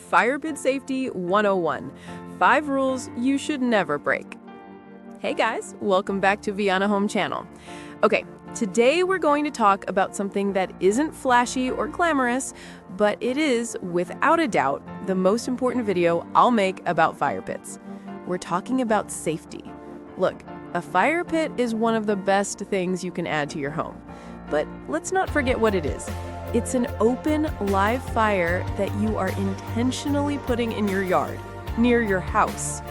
Fire Pit Safety 101, 5 rules you should never break. Hey guys, welcome back to Viana Home Channel. Okay, today we're going to talk about something that isn't flashy or glamorous, but it is, without a doubt, the most important video I'll make about fire pits. We're talking about safety. Look, a fire pit is one of the best things you can add to your home. But let's not forget what it is. It's an open, live fire that you are intentionally putting in your yard, near your house.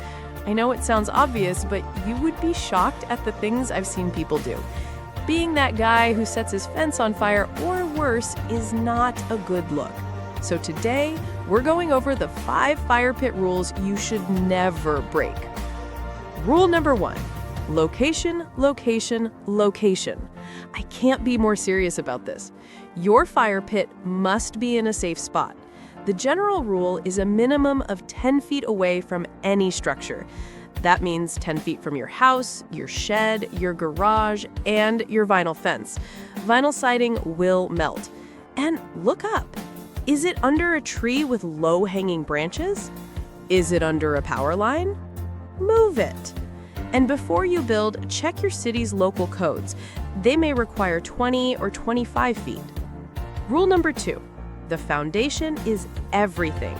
I know it sounds obvious, but you would be shocked at the things I've seen people do. Being that guy who sets his fence on fire, or worse, is not a good look. So today, we're going over the 5 fire pit rules you should never break. Rule number 1, location, location, location. I can't be more serious about this. Your fire pit must be in a safe spot. The general rule is a minimum of 10 feet away from any structure. That means 10 feet from your house, your shed, your garage, and your vinyl fence. Vinyl siding will melt. And look up. Is it under a tree with low-hanging branches? Is it under a power line? Move it. And before you build, check your city's local codes. They may require 20 or 25 feet. Rule number 2, the foundation is everything.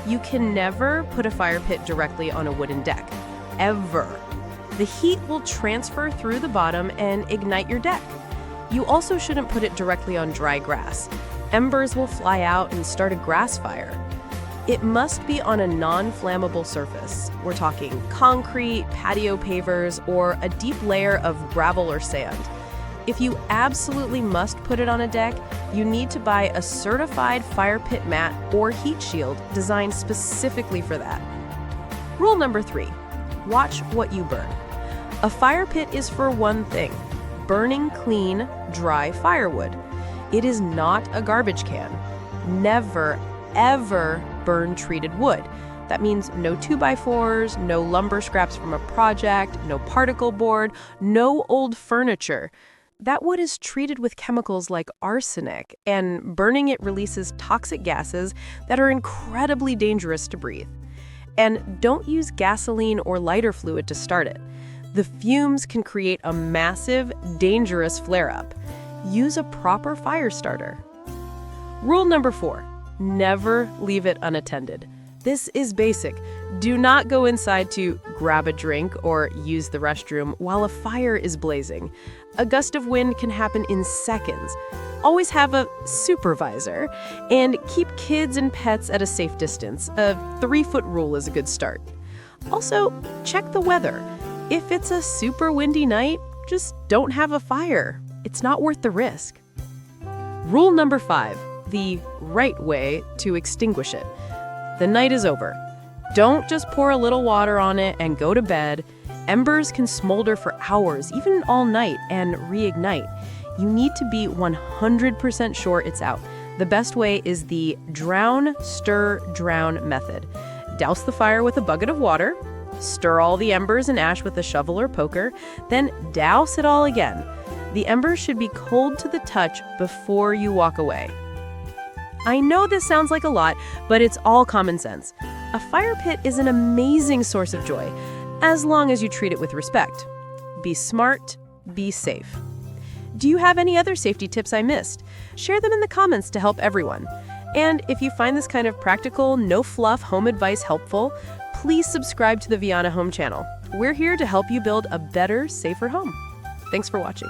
You can never put a fire pit directly on a wooden deck, ever. The heat will transfer through the bottom and ignite your deck. You also shouldn't put it directly on dry grass. Embers will fly out and start a grass fire. It must be on a non-flammable surface. We're talking concrete, patio pavers, or a deep layer of gravel or sand. If you absolutely must put it on a deck, you need to buy a certified fire pit mat or heat shield designed specifically for that. Rule number 3, watch what you burn. A fire pit is for one thing, burning clean, dry firewood. It is not a garbage can. Never, ever burn treated wood. That means no 2x4s, no lumber scraps from a project, no particle board, no old furniture. That wood is treated with chemicals like arsenic, and burning it releases toxic gases that are incredibly dangerous to breathe. And don't use gasoline or lighter fluid to start it. The fumes can create a massive, dangerous flare-up. Use a proper fire starter. Rule number 4, never leave it unattended. This is basic. Do not go inside to grab a drink or use the restroom while a fire is blazing. A gust of wind can happen in seconds. Always have a supervisor and keep kids and pets at a safe distance. A 3-foot rule is a good start. Also, check the weather. If it's a super windy night, just don't have a fire. It's not worth the risk. Rule number 5, the right way to extinguish it. The night is over. Don't just pour a little water on it and go to bed. Embers can smolder for hours, even all night, and reignite. You need to be 100% sure it's out. The best way is the drown, stir, drown method. Douse the fire with a bucket of water, stir all the embers and ash with a shovel or poker, then douse it all again. The embers should be cold to the touch before you walk away. I know this sounds like a lot, but it's all common sense. A fire pit is an amazing source of joy, as long as you treat it with respect. Be smart, be safe. Do you have any other safety tips I missed? Share them in the comments to help everyone. And if you find this kind of practical, no-fluff home advice helpful, please subscribe to the Viana Home channel. We're here to help you build a better, safer home. Thanks for watching.